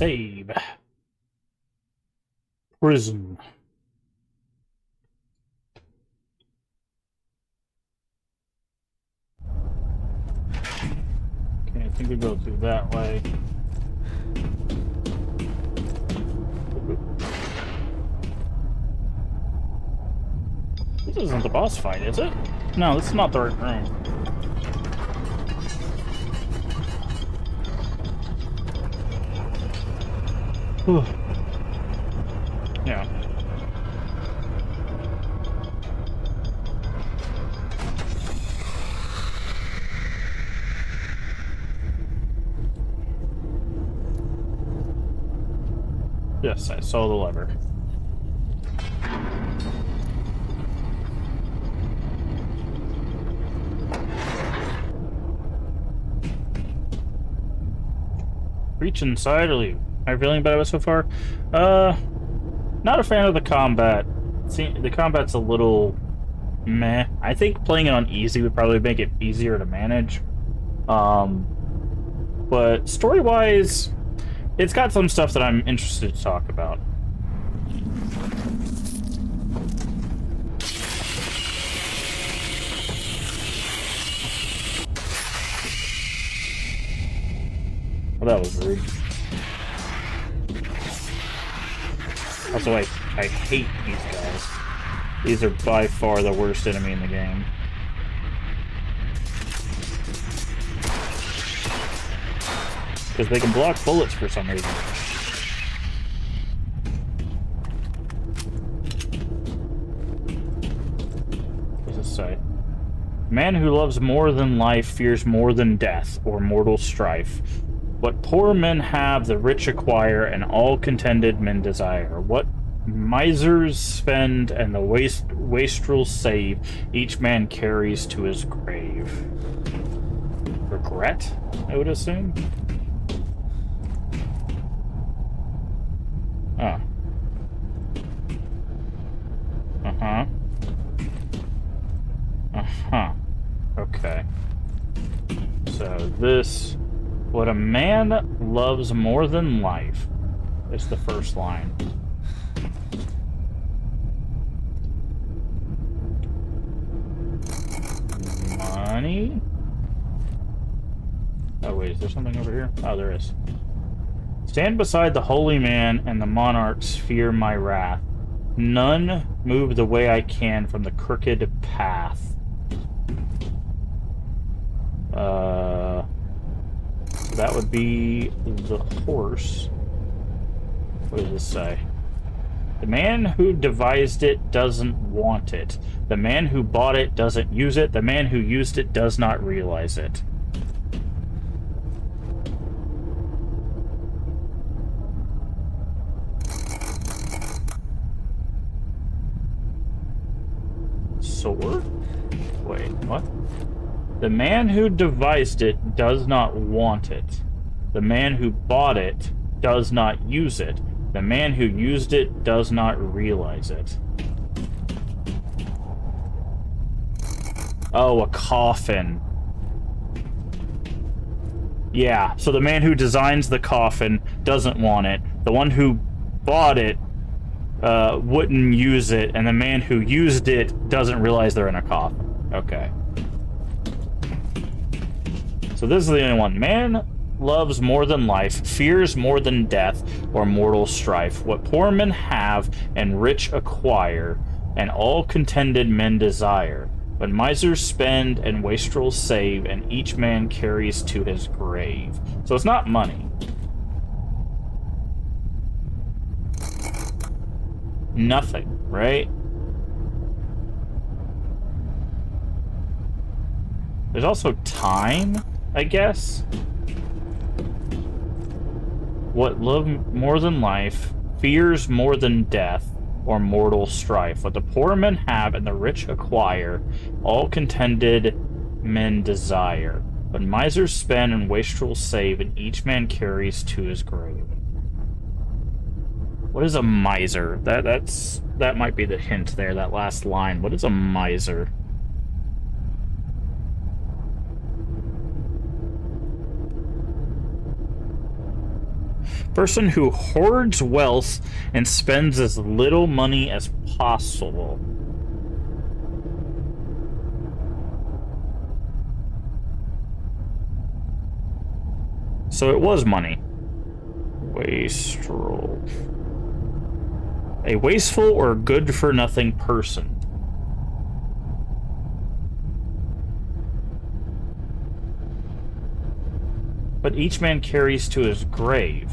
Save. Prison. Okay, I think we go through that way. This isn't the boss fight, is it? No, this is not the right room. Whew. Yeah. Yes, I saw the lever. Reach inside or leave? Am I feeling better so far? Not a fan of the combat. See, the combat's a little meh. I think playing it on easy would probably make it easier to manage. But story-wise, it's got some stuff that I'm interested to talk about. Well, that was rude. Also, I hate these guys. These are by far the worst enemy in the game. Because they can block bullets for some reason. What does it say? Man who loves more than life fears more than death or mortal strife. What poor men have, the rich acquire, and all contented men desire. What misers spend, and the wastrels save, each man carries to his grave. Regret, I would assume? Oh. Uh-huh. Uh-huh. Okay. So this... What a man loves more than life is the first line. Money? Oh wait, is there something over here? Oh, there is. Stand beside the holy man, and the monarchs fear my wrath. None move the way I can from the crooked path. That would be the horse. What does this say? The man who devised it doesn't want it. The man who bought it doesn't use it. The man who used it does not realize it. Sword? Wait, what? The man who devised it does not want it. The man who bought it does not use it. The man who used it does not realize it. Oh, a coffin. Yeah, so the man who designs the coffin doesn't want it. The one who bought it wouldn't use it, and the man who used it doesn't realize they're in a coffin. Okay. So this is the only one. Man loves more than life, fears more than death or mortal strife. What poor men have and rich acquire, and all contented men desire. But misers spend and wastrels save, and each man carries to his grave. So it's not money. Nothing, right? There's also time, I guess. What love more than life, fears more than death, or mortal strife. What the poor men have and the rich acquire, all contented men desire. But misers spend and wastrels save, and each man carries to his grave. What is a miser? That might be the hint there, that last line. What is a miser? Person who hoards wealth and spends as little money as possible. So it was money. Wastrel. A wasteful or good-for-nothing person. But each man carries to his grave.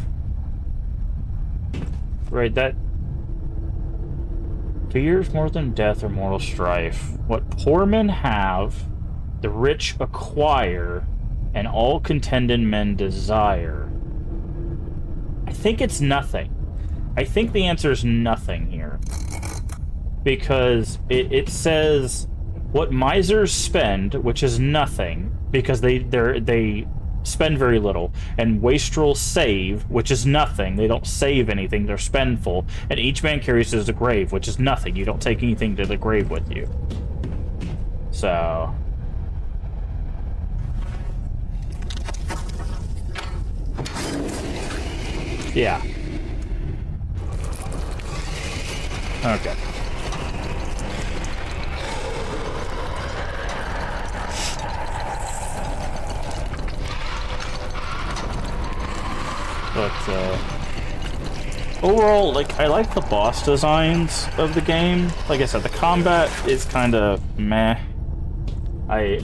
Right, that... Fears more than death or mortal strife. What poor men have, the rich acquire, and all contented men desire. I think it's nothing. I think the answer is nothing here. Because it says what misers spend, which is nothing, because they spend very little, and wastrels save, which is nothing. They don't save anything, they're spendful, and each man carries to his grave, which is nothing. You don't take anything to the grave with you. So... yeah. Okay. But, overall, like, I like the boss designs of the game. Like I said, the combat is kind of meh. I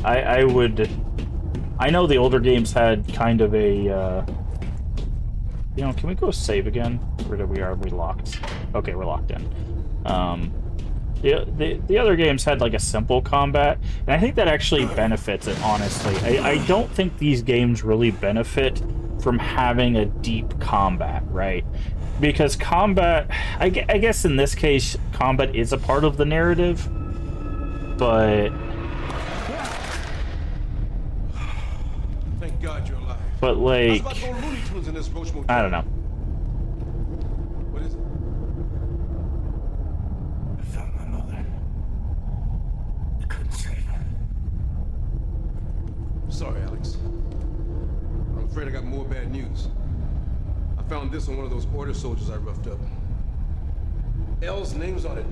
know the older games had kind of a, you know, can we go save again? Where did we are? We locked. Okay, we're locked in. The other games had like a simple combat, and I think that actually benefits it, honestly. I don't think these games really benefit from having a deep combat, right? Because combat, I guess in this case, combat is a part of the narrative, but... Thank God you're alive. But like... I don't know. What is it? I found my mother. I couldn't save her. Sorry, Alex. I'm afraid I got more bad news. I found this on one of those order soldiers I roughed up. L's name's on it.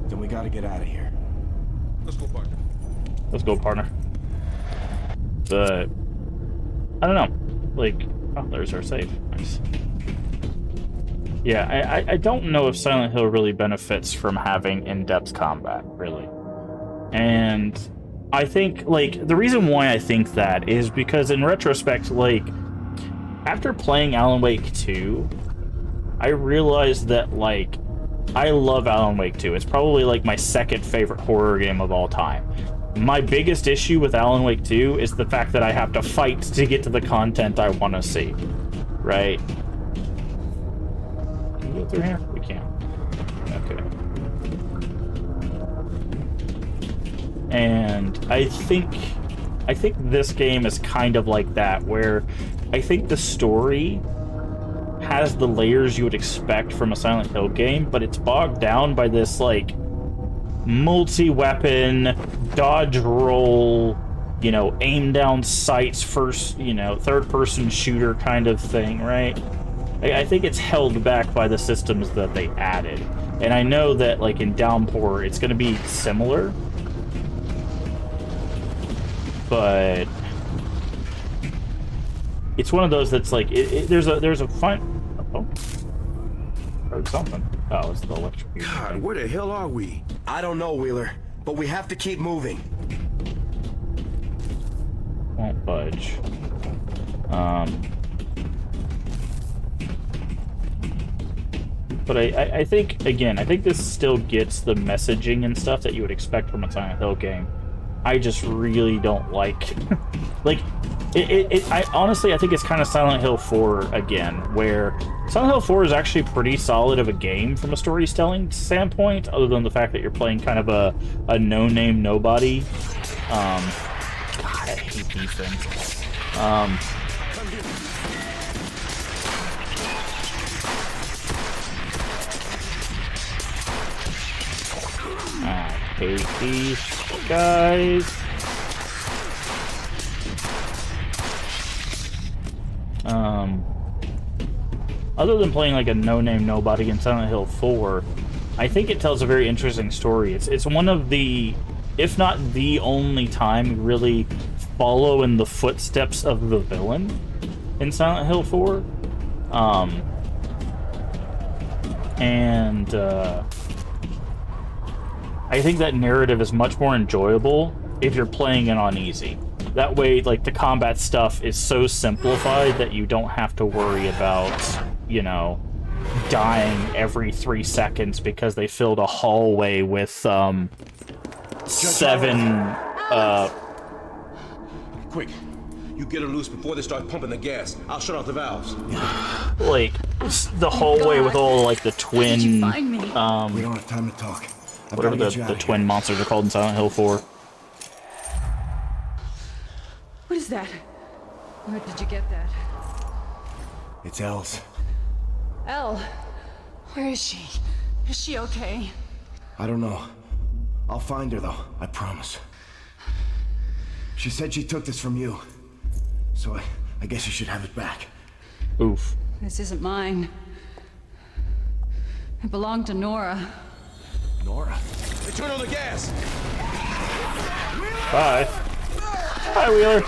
Then we gotta get out of here. Let's go, partner. Let's go, partner. But... I don't know. Like... oh, there's our save. Nice. Yeah, I don't know if Silent Hill really benefits from having in-depth combat, really. And... I think, like, the reason why I think that is because, in retrospect, like, after playing Alan Wake 2, I realized that, like, I love Alan Wake 2. It's probably, like, my second favorite horror game of all time. My biggest issue with Alan Wake 2 is the fact that I have to fight to get to the content I want to see, right? Can we go through here? We can. Okay. And I think this game is kind of like that, where I think the story has the layers you would expect from a Silent Hill game, but it's bogged down by this, like, multi-weapon, dodge roll, you know, aim down sights first, you know, third-person shooter kind of thing, right? I think it's held back by the systems that they added. And I know that, like, in Downpour, it's going to be similar, but it's one of those that's like there's a fun. Oh, heard something. Oh, it's the electrocution. God, where the hell are we? I don't know, Wheeler, but we have to keep moving. Won't budge. But I think, again, I think this still gets the messaging and stuff that you would expect from a Silent Hill game. I just really don't like... like, I honestly, I think it's kind of Silent Hill 4 again, where Silent Hill 4 is actually pretty solid of a game from a storytelling standpoint, other than the fact that you're playing kind of a no-name nobody. God, I hate these things. I hate these guys. other than playing like a no-name nobody in Silent Hill 4, I think it tells a very interesting story. It's one of the, if not the only time, you really follow in the footsteps of the villain in Silent Hill 4. I think that narrative is much more enjoyable if you're playing it on easy. That way, like, the combat stuff is so simplified that you don't have to worry about, you know, dying every 3 seconds because they filled a hallway with, 7, Quick, you get her loose before they start pumping the gas. I'll shut off the valves. like, the hallway with all, like, the twin, We don't have time to talk. whatever the twin monsters are called in Silent Hill 4. What is that? Where did you get that? It's Els. Elle, where is she? Is she okay? I don't know. I'll find her, though. I promise. She said she took this from you. So I guess you should have it back. Oof. This isn't mine. It belonged to Nora. Nora? They turn on the gas! Bye. Hi, Wheeler.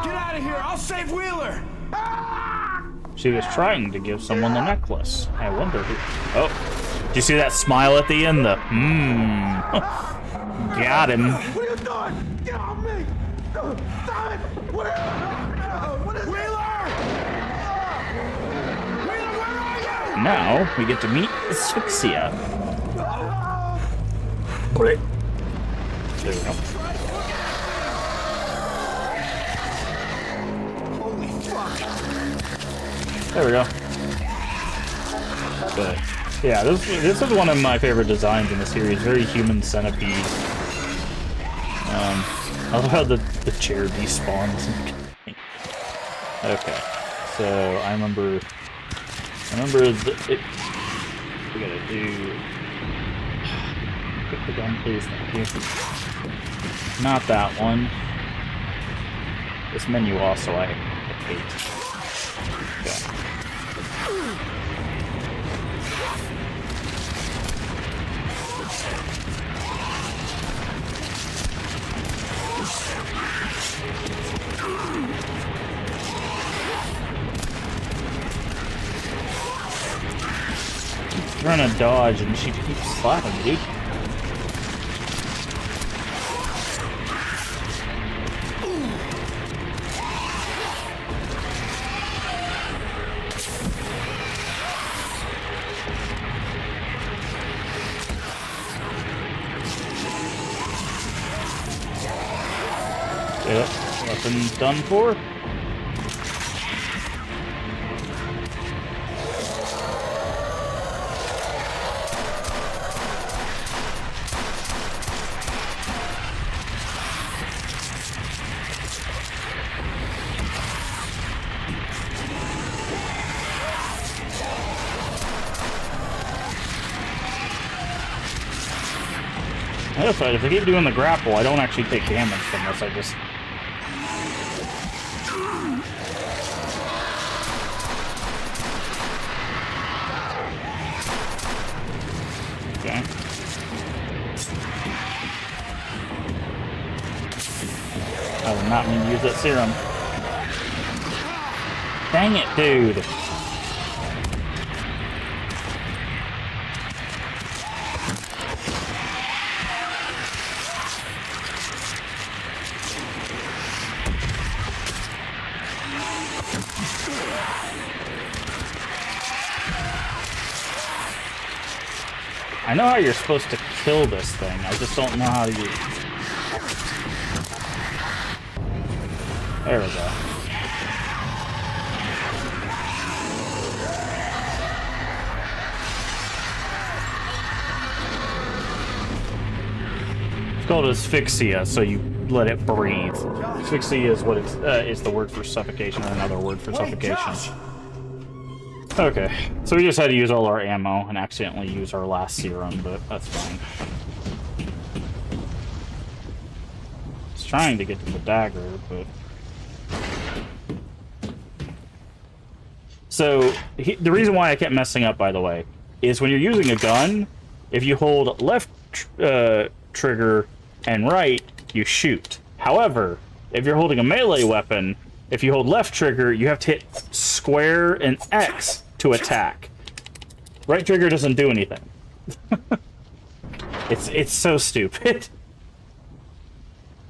Get out of here! I'll save Wheeler! She was trying to give someone the necklace. I wonder who... Oh. Did you see that smile at the end? The, Got him. What are you doing? Get off me! Stop it! What is Wheeler! Wheeler, where are you? Now, we get to meet Asphyxia. There we go. Holy fuck! There we go. But, yeah, this is one of my favorite designs in the series. Very human centipede. I love how the chair despawns. Okay, so I remember we gotta do. Pick the gun, please. Thank you. Not that one. This menu also I hate. Okay. Trying to dodge and she keeps slapping me. Yep, weapons done for. That's right, if I keep doing the grapple, I don't actually take damage from this, I just... Okay. I did not mean to use that serum. Dang it, dude! I know how you're supposed to kill this thing, I just don't know how to use it. There we go. It's called asphyxia, so you let it breathe. Asphyxia is what is the word for suffocation, or another word for suffocation. Okay, so we just had to use all our ammo and accidentally use our last serum, but that's fine. I was trying to get to the dagger, but... So, the reason why I kept messing up, by the way, is when you're using a gun, if you hold left trigger and right, you shoot. However, if you're holding a melee weapon, if you hold left trigger, you have to hit square and X to attack. Right trigger doesn't do anything. It's so stupid.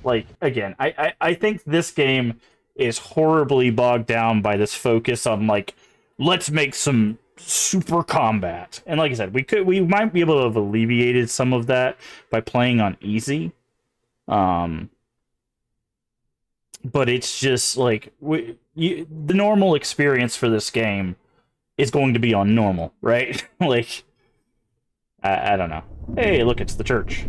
Like, again, I think this game is horribly bogged down by this focus on, like, let's make some super combat. And like I said, we might be able to have alleviated some of that by playing on easy. But it's just like the normal experience for this game is going to be on normal, right? Like, I don't know. Hey, look, it's the church.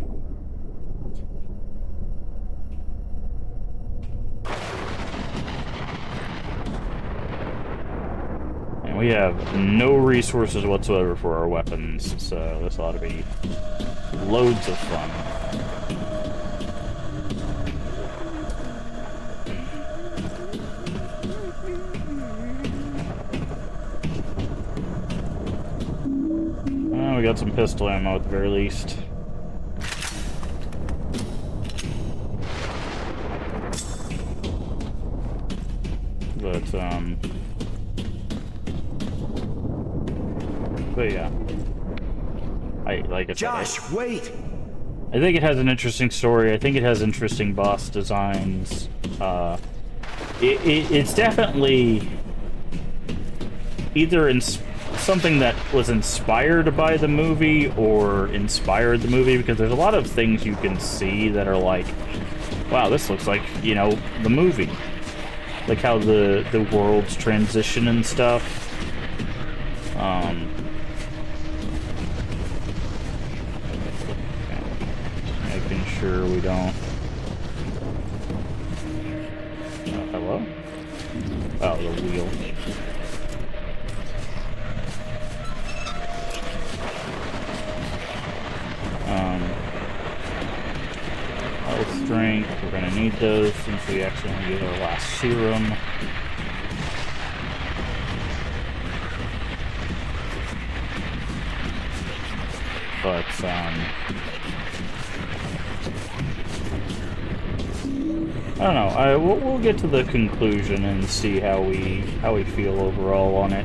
And we have no resources whatsoever for our weapons, so this ought to be loads of fun. Well, we got some pistol ammo at the very least. But yeah, like I said, Josh, wait! I think it has an interesting story. I think it has interesting boss designs. It's definitely either something that was inspired by the movie or inspired the movie, because there's a lot of things you can see that are like, wow, this looks like, you know, the movie. Like how the worlds transition and stuff. Making sure we don't... hello? Oh, the wheel. Health strength, we're gonna need those since we accidentally use our last serum. But, I don't know. We'll get to the conclusion and see how we feel overall on it.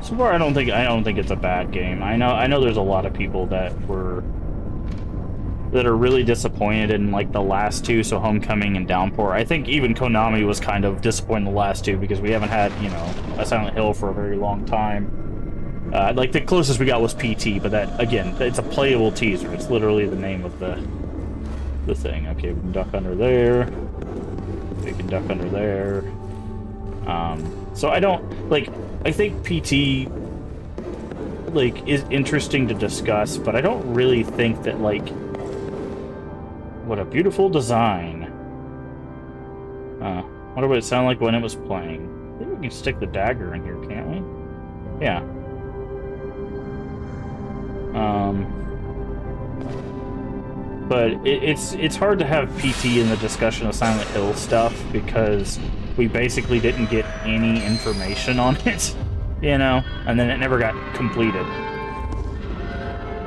So far, I don't think it's a bad game. I know there's a lot of people that are really disappointed in like the last two, so Homecoming and Downpour. I think even Konami was kind of disappointed in the last two because we haven't had, you know, a Silent Hill for a very long time. Like the closest we got was PT, but that again, it's a playable teaser. It's literally the name of the thing. Okay, we can duck under there. We can duck under there. So I don't like. I think PT like is interesting to discuss, but I don't really think that like. What a beautiful design. What would it sound like when it was playing? I think we can stick the dagger in here, can't we? Yeah. But it's hard to have PT in the discussion of Silent Hill stuff because we basically didn't get any information on it, you know? And then it never got completed.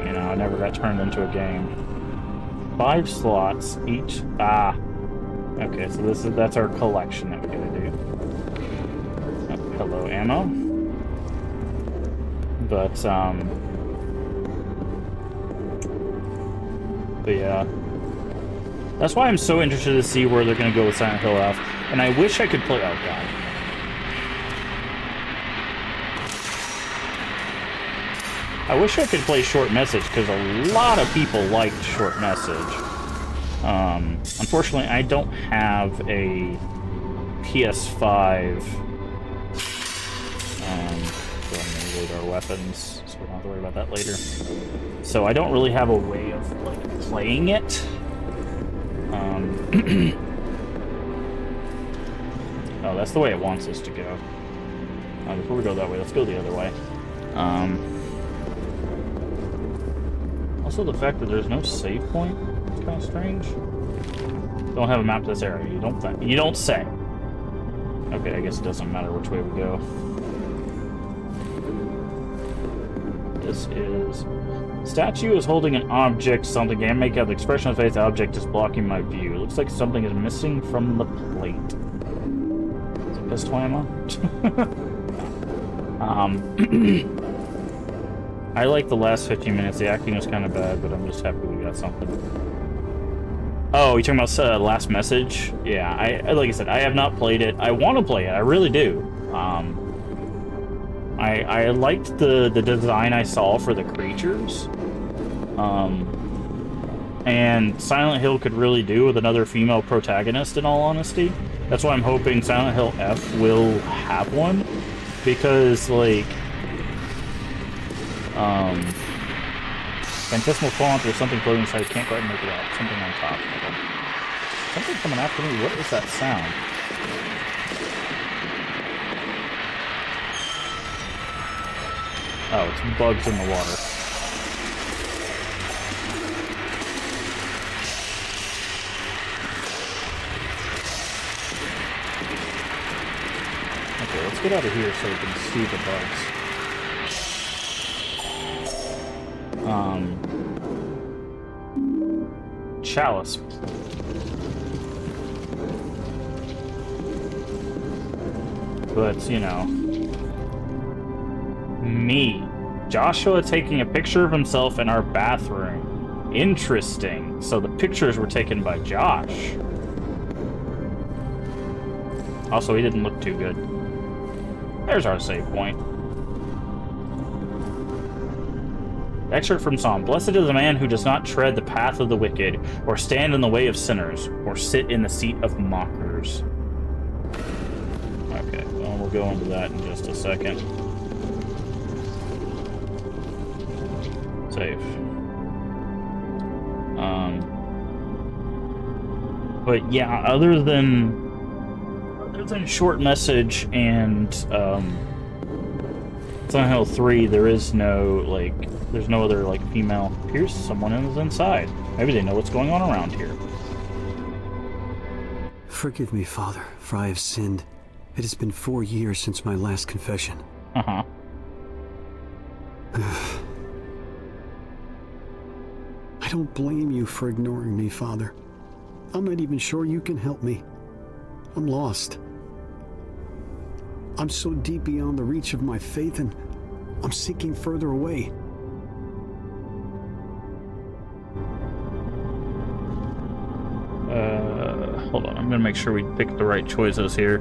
You know, it never got turned into a game. 5 slots each. Ah. Okay, so that's our collection that we gotta do. Oh, hello, ammo. But yeah. That's why I'm so interested to see where they're gonna go with Silent Hill F. And I wish I could play. Oh god. I wish I could play Short Message, because a lot of people liked Short Message. Unfortunately, I don't have a PS5. So upgrade our weapons, so we don't have to worry about that later. So I don't really have a way of, like, playing it. Oh, that's the way it wants us to go. Before we go that way, let's go the other way. Also, the fact that there's no save point is kind of strange. Don't have a map to this area. You don't say. Okay, I guess it doesn't matter which way we go. This is... Statue is holding an object, something. Can't make out the expression of face. The object is blocking my view. It looks like something is missing from the plate. Is it pistol ammo? I like the last 15 minutes. The acting was kind of bad, but I'm just happy we got something. Oh, you talking about last message? Yeah, I like I said, I have not played it. I want to play it. I really do. I liked the design I saw for the creatures. And Silent Hill could really do with another female protagonist, in all honesty. That's why I'm hoping Silent Hill F will have one. Because, like... Phantasmal font or something floating inside, can't quite make it out. Something on top. Something coming after me. What is that sound? Oh, it's bugs in the water. Okay, let's get out of here so we can see the bugs. Chalice. But, you know... Me. Joshua taking a picture of himself in our bathroom. Interesting. So the pictures were taken by Josh. Also, he didn't look too good. There's our save point. Excerpt from Psalm. Blessed is the man who does not tread the path of the wicked, or stand in the way of sinners, or sit in the seat of mockers. Okay, well, we'll go into that in just a second. Save. But yeah, other than short message and Silent Hill 3, there is no, like, there's no other, like, female. Here's someone is inside. Maybe they know what's going on around here. Forgive me, Father, for I have sinned. It has been 4 years since my last confession. Uh-huh. I don't blame you for ignoring me, Father. I'm not even sure you can help me. I'm lost. I'm so deep beyond the reach of my faith, and I'm sinking further away. Hold on. I'm gonna make sure we pick the right choices here.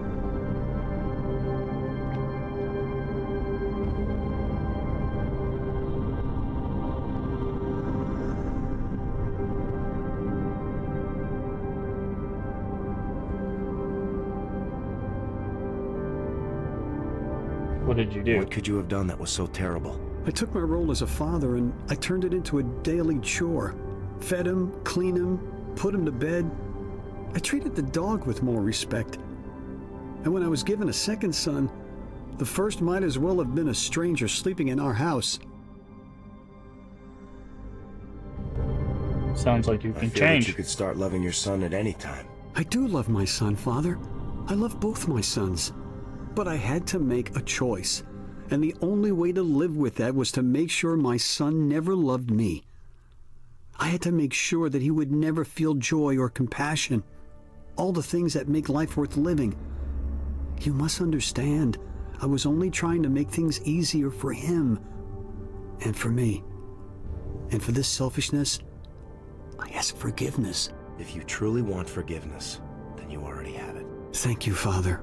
What did you do? What could you have done that was so terrible? I took my role as a father and I turned it into a daily chore. Fed him, cleaned him, put him to bed. I treated the dog with more respect. And when I was given a second son, the first might as well have been a stranger sleeping in our house. Sounds like you can I feel change. that you could start loving your son at any time. I do love my son, Father. I love both my sons. But I had to make a choice. And the only way to live with that was to make sure my son never loved me. I had to make sure that he would never feel joy or compassion. All the things that make life worth living. You must understand, I was only trying to make things easier for him. And for me. And for this selfishness, I ask forgiveness. If you truly want forgiveness, then you already have it. Thank you, Father.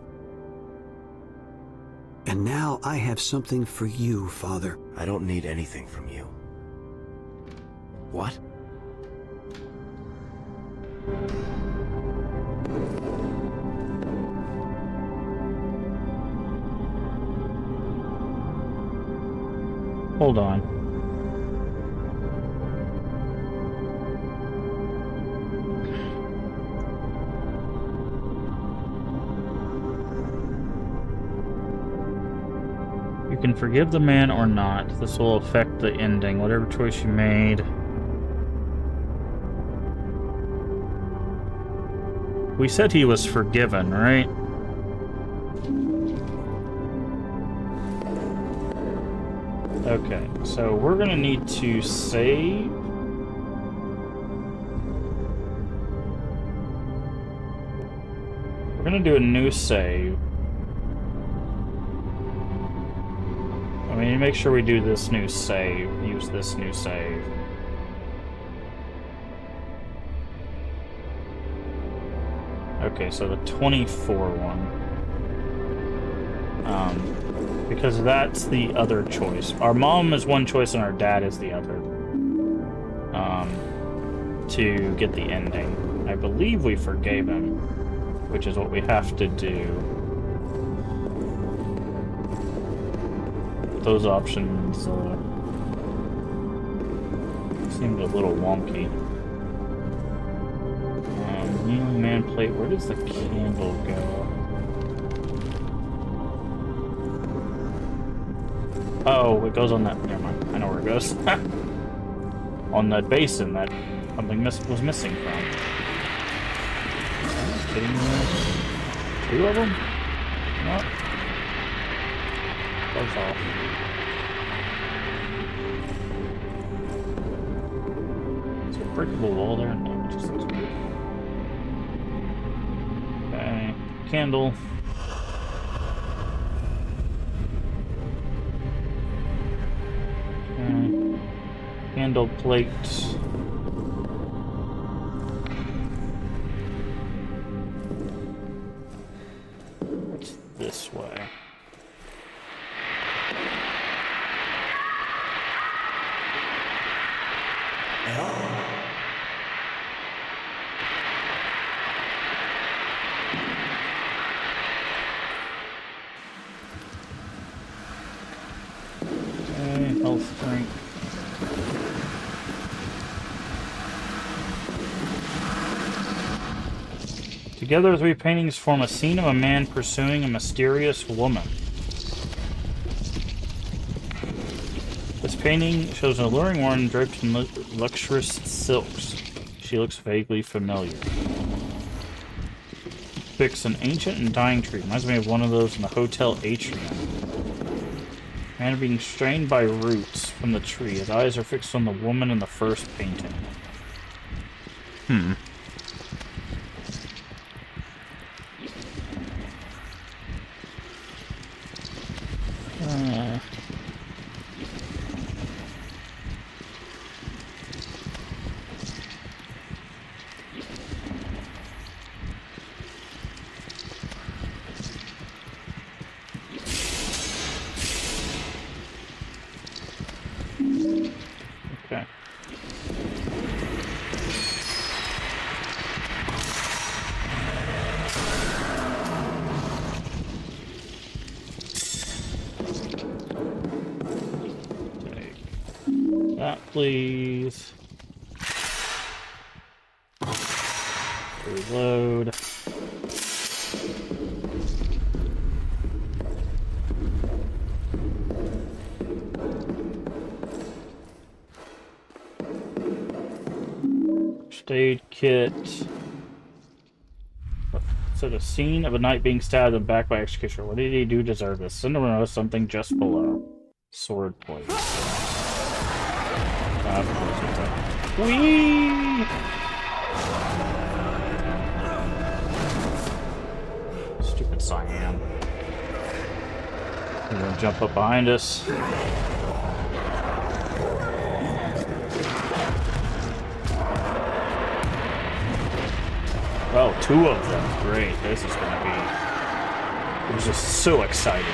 And now I have something for you, Father. I don't need anything from you. What? Hold on. You can forgive the man or not. This will affect the ending, whatever choice you made. We said he was forgiven, right? Okay, so we're gonna need to save. We're gonna do a new save. I mean, make sure we do this new save. Use this new save. Okay, so the 24 one. Because that's the other choice. Our mom is one choice and our dad is the other. To get the ending. I believe we forgave him, which is what we have to do. Those options seemed a little wonky. Kneeling man plate. Where does the candle go? Oh, it goes on that. Never mind. I know where it goes. On that basin that something was missing from. Are you kidding me? 2 of them? What? Close off. Is there a breakable wall there? No, it just looks weird. Okay. Candle. Candle plate. It's this way. Okay, health drink. Together, the 3 paintings form a scene of a man pursuing a mysterious woman. This painting shows an alluring woman draped in luxurious silks. She looks vaguely familiar. Depicts an ancient and dying tree. Reminds me of one of those in the hotel atrium. Man being strained by roots from the tree. His eyes are fixed on the woman in the first painting. Okay. Take that, please. Reload. Aid kit. So the scene of a knight being stabbed in the back by executioner. What did he do to deserve this? Cinderella knows something just below. Sword plate. Whee! Stupid cyan. They're gonna jump up behind us. Oh, 2 of them. Great. This is going to be... I'm just so excited.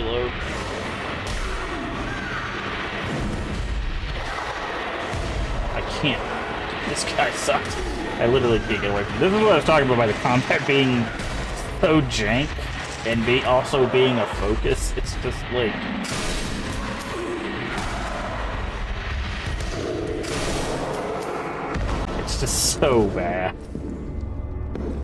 reload. I can't. This guy sucks. I literally can't get away from this. This is what I was talking about by the combat being so jank and also being a focus. It's just like... It's just so bad.